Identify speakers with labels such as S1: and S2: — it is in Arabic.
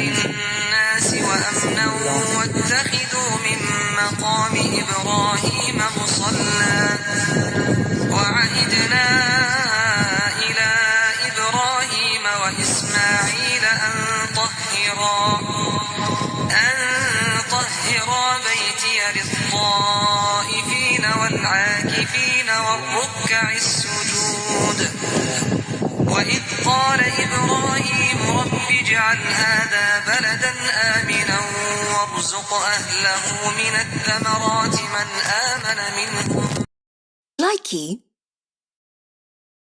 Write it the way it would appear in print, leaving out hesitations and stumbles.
S1: للناس وأمنا واتخذوا من مقام إبراهيم مصلى وعهدنا إلى إبراهيم وإسماعيل أن طهرا بيتي للطائفين والعاكفين والركع السجود. وإذ قال إبراهيم رب اجعل هذا بلدا آمنا وارزق أهله من الثمرات من آمن منهم.
S2: Likey